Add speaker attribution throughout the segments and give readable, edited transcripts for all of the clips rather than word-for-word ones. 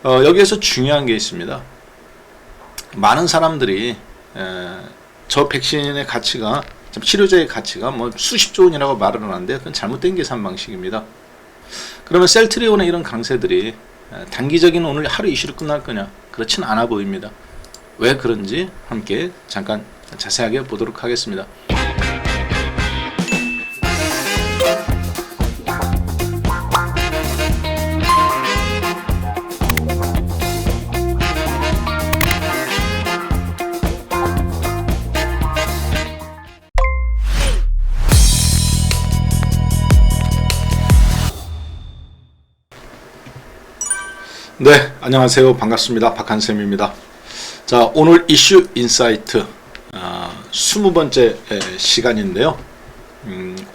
Speaker 1: 여기에서 중요한 게 있습니다. 많은 사람들이 저 백신의 가치가, 치료제의 가치가 뭐 수십조 원이라고 말을 하는데 그건 잘못된 계산 방식입니다. 그러면 셀트리온의 이런 강세들이 단기적인 오늘 하루 이슈로 끝날 거냐? 그렇진 않아 보입니다. 왜 그런지 함께 잠깐 자세하게 보도록 하겠습니다. 네, 안녕하세요. 반갑습니다. 박한쌤입니다. 자, 오늘 이슈 인사이트 20번째 시간인데요.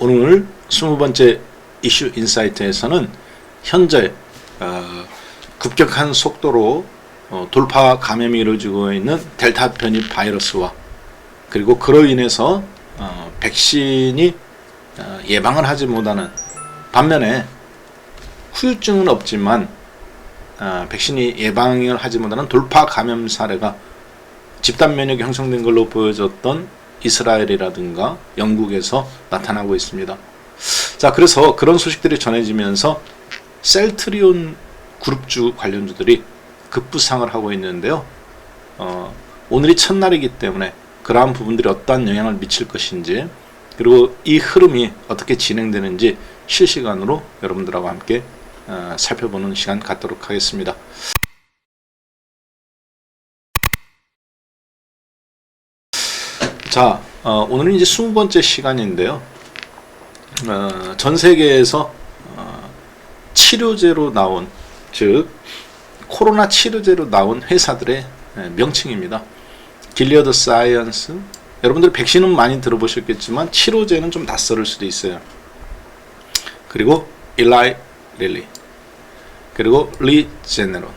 Speaker 1: 오늘 20번째 이슈 인사이트에서는 현재 급격한 속도로 돌파 감염이 이루어지고 있는 델타 변이 바이러스와, 그리고 그로 인해서 백신이 예방을 하지 못하는 반면에 후유증은 없지만 백신이 예방을 하지 못하는 돌파 감염 사례가 집단 면역이 형성된 걸로 보여졌던 이스라엘이라든가 영국에서 나타나고 있습니다. 자, 그래서 그런 소식들이 전해지면서 셀트리온 그룹주 관련주들이 급부상을 하고 있는데요. 오늘이 첫날이기 때문에 그러한 부분들이 어떠한 영향을 미칠 것인지, 그리고 이 흐름이 어떻게 진행되는지 실시간으로 여러분들하고 함께 살펴보는 시간 갖도록 하겠습니다. 자, 오늘은 이제 20번째 시간인데요. 전 세계에서 치료제로 나온, 즉 코로나 치료제로 나온 회사들의 명칭입니다. 길리어드 사이언스, 여러분들 백신은 많이 들어보셨겠지만 치료제는 좀 낯설을 수도 있어요. 그리고 일라이 릴리, 그리고 리제네론,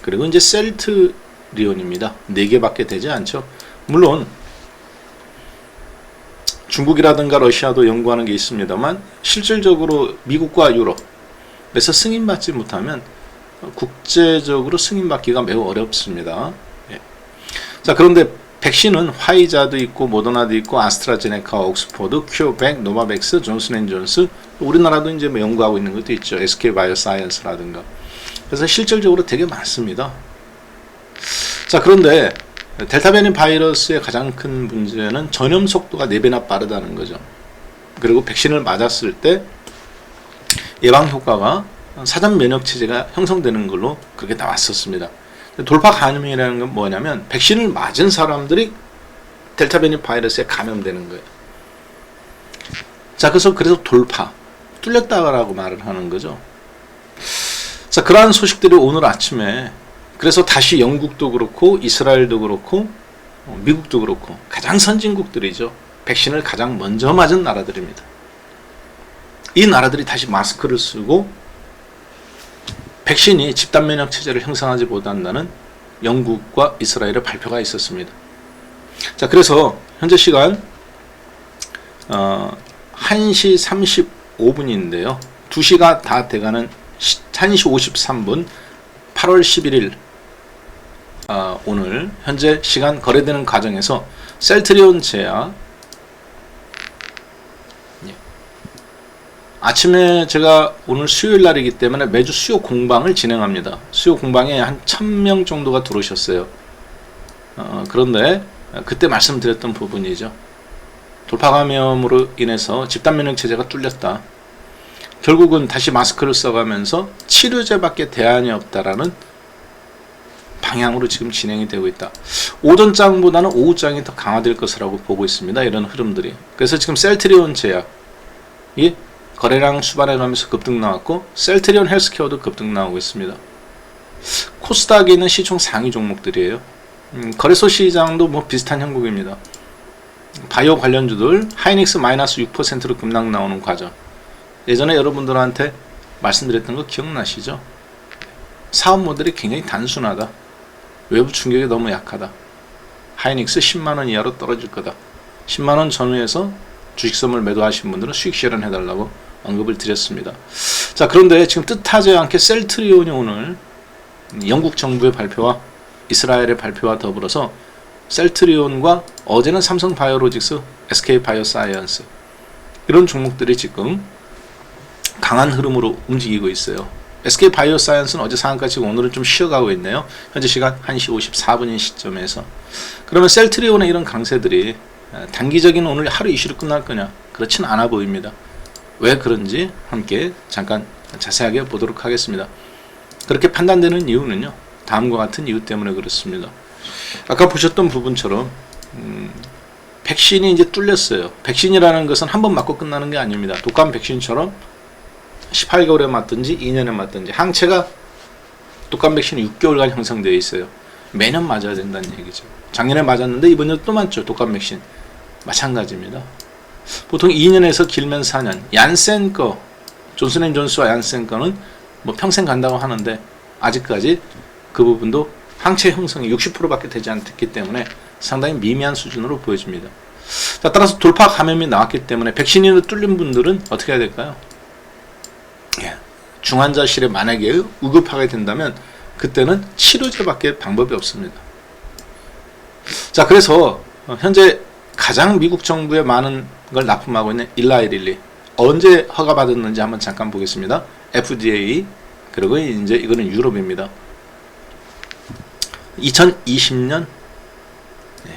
Speaker 1: 그리고 이제 셀트리온입니다. 4개밖에 되지 않죠. 물론 중국이라든가 러시아도 연구하는 게 있습니다만 실질적으로 미국과 유럽에서 승인받지 못하면 국제적으로 승인받기가 매우 어렵습니다. 예. 자, 그런데 백신은 화이자도 있고 모더나도 있고 아스트라제네카, 옥스포드, 큐어백, 노바백스, 존슨앤존스, 우리나라도 이제 연구하고 있는 것도 있죠. SK 바이오사이언스라든가. 그래서 실질적으로 되게 많습니다. 자, 그런데 델타 변이 바이러스의 가장 큰 문제는 전염 속도가 4배나 빠르다는 거죠. 그리고 백신을 맞았을 때 예방 효과가 사전 면역 체제가 형성되는 걸로 그렇게 나왔었습니다. 돌파 감염이라는 건 뭐냐면 백신을 맞은 사람들이 델타 변이 바이러스에 감염되는 거예요. 자, 그래서 돌파, 뚫렸다라고 말을 하는 거죠. 자, 그러한 소식들이 오늘 아침에, 그래서 다시 영국도 그렇고 이스라엘도 그렇고 미국도 그렇고 가장 선진국들이죠. 백신을 가장 먼저 맞은 나라들입니다. 이 나라들이 다시 마스크를 쓰고 백신이 집단 면역 체제를 형성하지 못한다는 영국과 이스라엘의 발표가 있었습니다. 자, 그래서 현재 시간 1시 35분인데요. 2시가 다 돼가는 1시 53분 8월 11일 오늘 현재 시간 거래되는 과정에서 셀트리온 제약, 아침에 제가 오늘 수요일 날이기 때문에 매주 수요 공방을 진행합니다. 수요 공방에 한 1000명 정도가 들어오셨어요. 그런데 그때 말씀드렸던 부분이죠. 돌파 감염으로 인해서 집단 면역 체제가 뚫렸다. 결국은 다시 마스크를 써가면서 치료제밖에 대안이 없다라는 방향으로 지금 진행이 되고 있다. 오전장보다는 오후장이 더 강화될 것이라고 보고 있습니다. 이런 흐름들이. 그래서 지금 셀트리온 제약이 거래량 수반해 가면서 급등 나왔고, 셀트리온 헬스케어도 급등 나오고 있습니다. 코스닥에 있는 시총 상위 종목들이에요. 거래소 시장도 뭐 비슷한 형국입니다. 바이오 관련주들 하이닉스 마이너스 6%로 급락 나오는 과정. 예전에 여러분들한테 말씀드렸던 거 기억나시죠? 사업 모델이 굉장히 단순하다. 외부 충격이 너무 약하다. 하이닉스 10만원 이하로 떨어질 거다. 10만원 전후에서 주식선물 매도하신 분들은 수익 실현 해달라고 언급을 드렸습니다. 자, 그런데 지금 뜻하지 않게 셀트리온이 오늘 영국 정부의 발표와 이스라엘의 발표와 더불어서 셀트리온과 어제는 삼성 바이오로직스, SK 바이오사이언스 이런 종목들이 지금 강한 흐름으로 움직이고 있어요. SK 바이오사이언스는 어제 상한가 치고 오늘은 좀 쉬어가고 있네요. 현재 시간 1시 54분인 시점에서. 그러면 셀트리온의 이런 강세들이 단기적인 오늘 하루 이슈로 끝날 거냐? 그렇진 않아 보입니다. 왜 그런지 함께 잠깐 자세하게 보도록 하겠습니다. 그렇게 판단되는 이유는요, 다음과 같은 이유 때문에 그렇습니다. 아까 보셨던 부분처럼 백신이 이제 뚫렸어요. 백신이라는 것은 한 번 맞고 끝나는 게 아닙니다. 독감 백신처럼 18개월에 맞든지 2년에 맞든지 항체가 독감 백신이 6개월간 형성되어 있어요. 매년 맞아야 된다는 얘기죠. 작년에 맞았는데 이번 년 또 맞죠. 독감 백신. 마찬가지입니다. 보통 2년에서 길면 4년. 얀센 거, 존슨앤존스와 얀센 거는 뭐 평생 간다고 하는데 아직까지 그 부분도 항체 형성이 60%밖에 되지 않기 때문에 상당히 미미한 수준으로 보여집니다. 자, 따라서 돌파 감염이 나왔기 때문에 백신이 뚫린 분들은 어떻게 해야 될까요? 중환자실에 만약에 의급하게 된다면 그때는 치료제밖에 방법이 없습니다. 자, 그래서 현재 가장 미국 정부에 많은 걸 납품하고 있는 일라이 릴리 언제 허가받았는지 한번 잠깐 보겠습니다. FDA 그리고 이제 이거는 유럽입니다. 2020년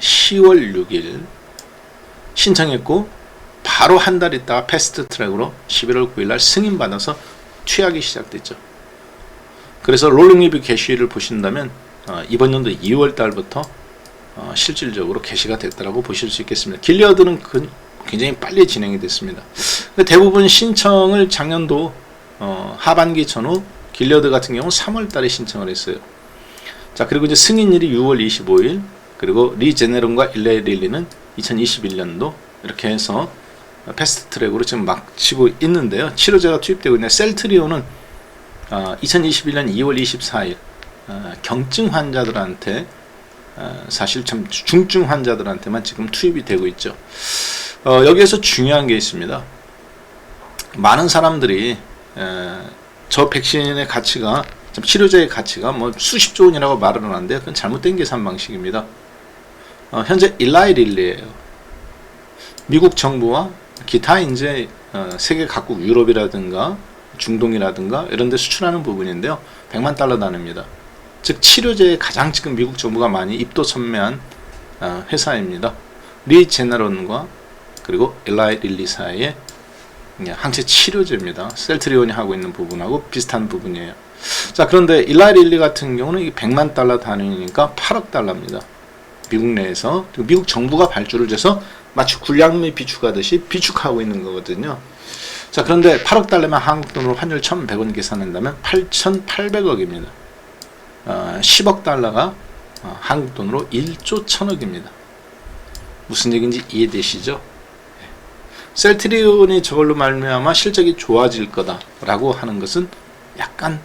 Speaker 1: 10월 6일 신청했고 바로 한 달 있다가 패스트 트랙으로 11월 9일 날 승인받아서 투약이 시작됐죠. 그래서 롤링 리뷰 게시를 보신다면 이번 연도 2월 달부터 실질적으로 게시가 됐다고 보실 수 있겠습니다. 길리어드는 굉장히 빨리 진행이 됐습니다. 대부분 신청을 작년도 하반기 전후 길리어드 같은 경우는 3월 달에 신청을 했어요. 자, 그리고 이제 승인일이 6월 25일, 그리고 리제네론과 일레이 릴리는 2021년도 이렇게 해서 패스트 트랙으로 지금 막 치고 있는데요. 치료제가 투입되고 있는 셀트리온은 2021년 2월 24일 경증 환자들한테 사실 참 중증 환자들한테만 지금 투입이 되고 있죠. 여기에서 중요한 게 있습니다. 많은 사람들이 저 백신의 가치가 치료제의 가치가 뭐 수십조 원이라고 말을 하는데 그건 잘못된 계산 방식입니다. 현재 일라이 릴리예요. 미국 정부와 기타 이제 세계 각국 유럽이라든가 중동이라든가 이런 데 수출하는 부분인데요. 100만 달러 단위입니다. 즉 치료제에 가장 지금 미국 정부가 많이 입도선매한 회사입니다. 리제네론과 그리고 일라이 릴리 사이의 항체 치료제입니다. 셀트리온이 하고 있는 부분하고 비슷한 부분이에요. 자, 그런데 일라이 릴리 같은 경우는 이게 100만 달러 단위니까 8억 달러입니다. 미국 내에서 미국 정부가 발주를 해서 마치 굴량미 비축하듯이 비축하고 있는 거거든요. 자, 그런데 8억 달러면 한국 돈으로 환율 1,100원 계산한다면 8,800억입니다. 10억 달러가 한국 돈으로 1조 1,000억입니다. 무슨 얘기인지 이해되시죠? 셀트리온이 저걸로 말미암아 실적이 좋아질 거다라고 하는 것은 약간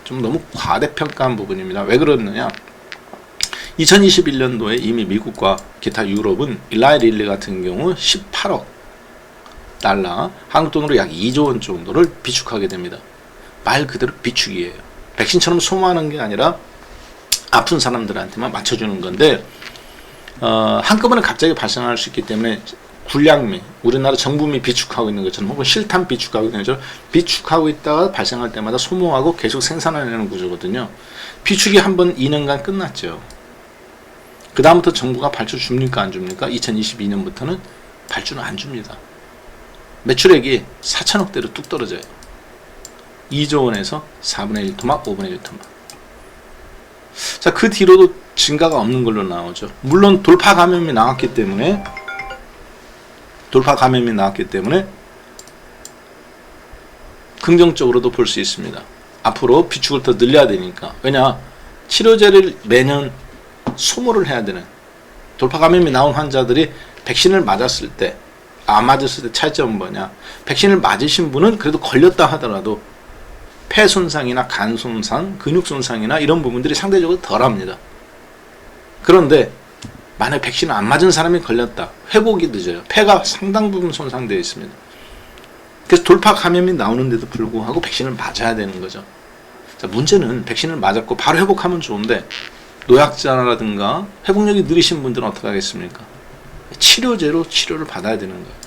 Speaker 1: 좀 너무 과대평가한 부분입니다. 왜 그러느냐? 2021년도에 이미 미국과 기타 유럽은 일라이 릴리 같은 경우 18억 달러, 한국 돈으로 약 2조 원 정도를 비축하게 됩니다. 말 그대로 비축이에요. 백신처럼 소모하는 게 아니라 아픈 사람들한테만 맞춰주는 건데 한꺼번에 갑자기 발생할 수 있기 때문에 굴량미, 우리나라 정부미 비축하고 있는 것처럼 혹은 실탄 비축하고 있는 것처럼 비축하고 있다가 발생할 때마다 소모하고 계속 생산해내는 구조거든요. 비축이 한번 2년간 끝났죠. 그 다음부터 정부가 발주 줍니까 안 줍니까? 2022년부터는 발주는 안 줍니다. 매출액이 4천억대로 뚝 떨어져요. 2조 원에서 4분의 1 토막, 5분의 1 토막. 자, 그 뒤로도 증가가 없는 걸로 나오죠. 물론 돌파 감염이 나왔기 때문에 긍정적으로도 볼 수 있습니다. 앞으로 비축을 더 늘려야 되니까. 왜냐? 치료제를 매년 소모를 해야 되는, 돌파 감염이 나온 환자들이 백신을 맞았을 때, 안 맞았을 때 차이점은 뭐냐? 백신을 맞으신 분은 그래도 걸렸다 하더라도 폐 손상이나 간 손상, 근육 손상이나 이런 부분들이 상대적으로 덜합니다. 그런데 만약 백신을 안 맞은 사람이 걸렸다, 회복이 늦어요. 폐가 상당 부분 손상되어 있습니다. 그래서 돌파 감염이 나오는데도 불구하고 백신을 맞아야 되는 거죠. 자, 문제는 백신을 맞았고 바로 회복하면 좋은데 노약자라든가 회복력이 느리신 분들은 어떻게 하겠습니까? 치료제로 치료를 받아야 되는 거예요.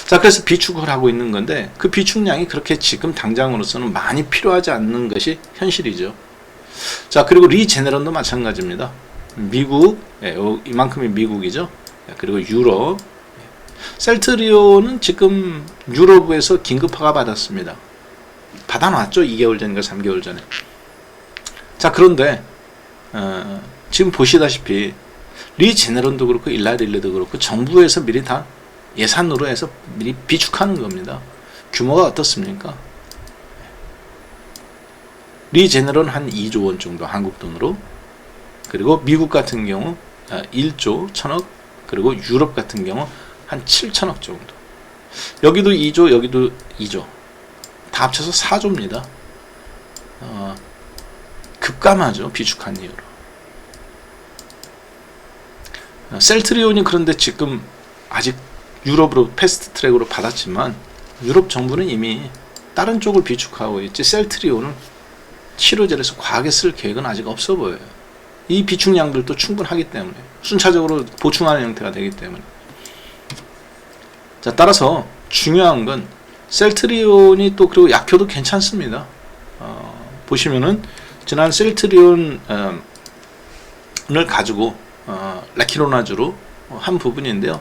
Speaker 1: 자, 그래서 비축을 하고 있는 건데 그 비축량이 그렇게 지금 당장으로서는 많이 필요하지 않는 것이 현실이죠. 자, 그리고 리제네론도 마찬가지입니다. 미국, 이만큼이 미국이죠. 그리고 유럽. 셀트리온은 지금 유럽에서 긴급 허가 받았습니다. 받아놨죠. 2개월 전인가 3개월 전에. 자, 그런데 지금 보시다시피 리제네론도 그렇고 일라릴레도 그렇고 정부에서 미리 다 예산으로 해서 미리 비축하는 겁니다. 규모가 어떻습니까? 리제네론 한 2조 원 정도 한국 돈으로, 그리고 미국 같은 경우 1조 1000억, 그리고 유럽 같은 경우 한 7천억 정도. 여기도 2조, 여기도 2조. 다 합쳐서 4조입니다. 급감하죠. 비축한 이유로. 셀트리온이 그런데 지금 아직 유럽으로 패스트 트랙으로 받았지만 유럽 정부는 이미 다른 쪽을 비축하고 있지 셀트리온은 치료제를 해서 과하게 쓸 계획은 아직 없어 보여요. 이 비축량들도 충분하기 때문에 순차적으로 보충하는 형태가 되기 때문에. 자, 따라서 중요한 건 셀트리온이 또 그리고 약효도 괜찮습니다. 보시면은 지난 셀트리온을 가지고 레키로나주로 한 부분인데요.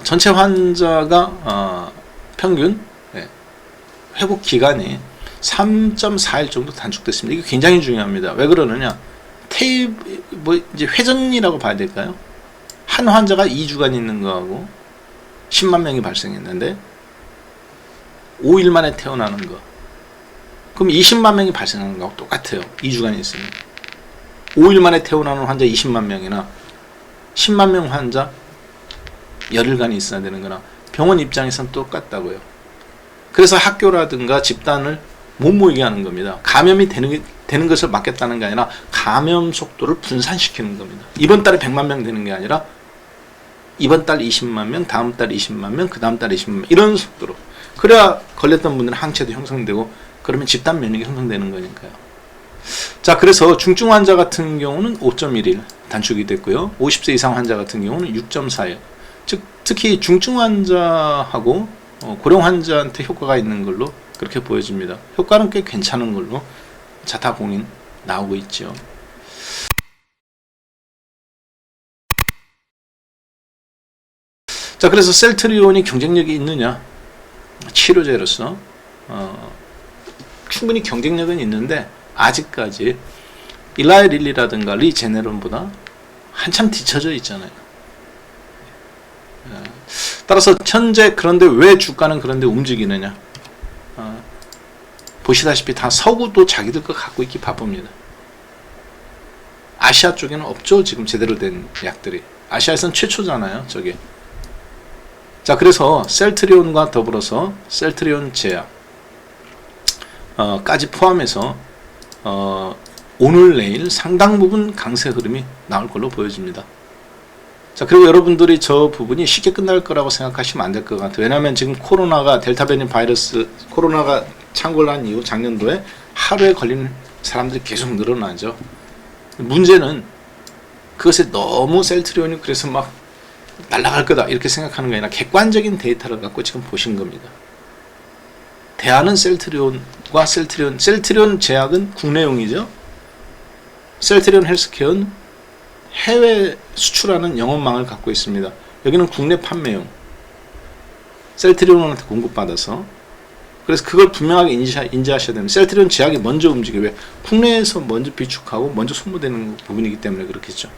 Speaker 1: 전체 환자가 평균 회복 기간이 3.4일 정도 단축됐습니다. 이게 굉장히 중요합니다. 왜 그러느냐? 이제 회전이라고 봐야 될까요? 한 환자가 2주간 있는 거하고 10만 명이 발생했는데 5일 만에 태어나는 거. 그럼 20만 명이 발생하는 거하고 똑같아요. 2주간 있으면. 5일 만에 태어나는 환자 20만 명이나 10만 명 환자 열흘간 있어야 되는 거나 병원 입장에서는 똑같다고요. 그래서 학교라든가 집단을 못 모이게 하는 겁니다. 감염이 되는 것을 막겠다는 게 아니라 감염 속도를 분산시키는 겁니다. 이번 달에 100만 명 되는 게 아니라 이번 달 20만 명, 다음 달 20만 명, 그 다음 달 20만 명 이런 속도로. 그래야 걸렸던 분들은 항체도 형성되고 그러면 집단 면역이 형성되는 거니까요. 자, 그래서 중증 환자 같은 경우는 5.1일 단축이 됐고요. 50세 이상 환자 같은 경우는 6.4일. 즉 특히 중증 환자하고 고령 환자한테 효과가 있는 걸로 그렇게 보여집니다. 효과는 꽤 괜찮은 걸로 자타 공인 나오고 있죠. 자, 그래서 셀트리온이 경쟁력이 있느냐? 치료제로서 충분히 경쟁력은 있는데 아직까지 일라이 릴리라든가 리제네론보다 한참 뒤쳐져 있잖아요. 따라서 현재 그런데 왜 주가는 그런데 움직이느냐? 보시다시피 다 서구도 자기들 거 갖고 있기 바쁩니다. 아시아 쪽에는 없죠. 지금 제대로 된 약들이. 아시아에서는 최초잖아요. 저게. 자, 그래서 셀트리온과 더불어서 셀트리온 제약 까지 포함해서 오늘 내일 상당 부분 강세 흐름이 나올 걸로 보여집니다. 자, 그리고 여러분들이 저 부분이 쉽게 끝날 거라고 생각하시면 안 될 것 같아요. 왜냐하면 지금 코로나가 델타 변이 바이러스 코로나가 창궐한 이후 작년도에 하루에 걸리는 사람들이 계속 늘어나죠. 문제는 그것에 너무 셀트리온이 그래서 막 날아갈 거다 이렇게 생각하는 게 아니라 객관적인 데이터를 갖고 지금 보신 겁니다. 대안은 셀트리온과 셀트리온 제약은 국내용이죠. 셀트리온 헬스케어는 해외 수출하는 영업망을 갖고 있습니다. 여기는 국내 판매용. 셀트리온한테 공급받아서. 그래서 그걸 분명하게 인지하셔야 됩니다. 셀트리온 제약이 먼저 움직여요. 왜? 국내에서 먼저 비축하고 먼저 소모되는 부분이기 때문에 그렇겠죠.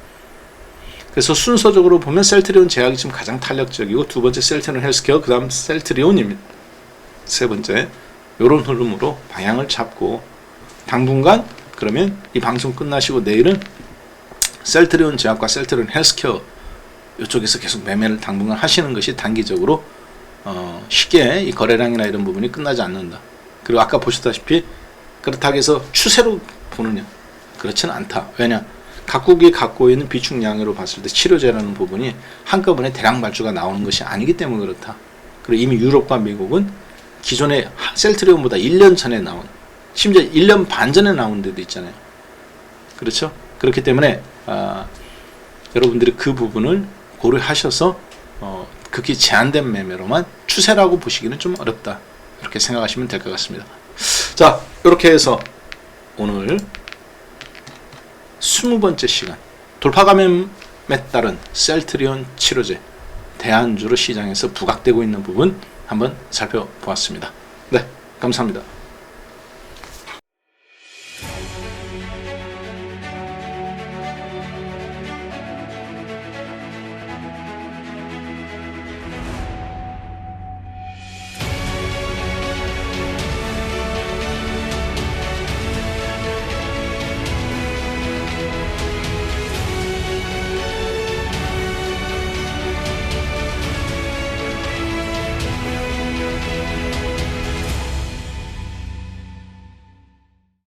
Speaker 1: 그래서 순서적으로 보면 셀트리온 제약이 지금 가장 탄력적이고 두 번째 셀트리온 헬스케어, 그 다음 셀트리온입니다. 세 번째 이런 흐름으로 방향을 잡고 당분간 그러면 이 방송 끝나시고 내일은 셀트리온 제약과 셀트리온 헬스케어 이쪽에서 계속 매매를 당분간 하시는 것이 단기적으로 쉽게 이 거래량이나 이런 부분이 끝나지 않는다. 그리고 아까 보셨다시피 그렇다고 해서 추세로 보느냐? 그렇지는 않다. 왜냐? 각국이 갖고 있는 비축량으로 봤을 때 치료제라는 부분이 한꺼번에 대량 발주가 나오는 것이 아니기 때문에 그렇다. 그리고 이미 유럽과 미국은 기존의 셀트리온보다 1년 전에 나온 심지어 1년 반 전에 나온 데도 있잖아요. 그렇죠? 그렇기 때문에 여러분들이 그 부분을 고려하셔서 극히 제한된 매매로만 추세라고 보시기는 좀 어렵다, 이렇게 생각하시면 될 것 같습니다. 자, 이렇게 해서 오늘 20번째 시간, 돌파 감염에 따른 셀트리온 치료제 대안주로 시장에서 부각되고 있는 부분 한번 살펴보았습니다. 네, 감사합니다.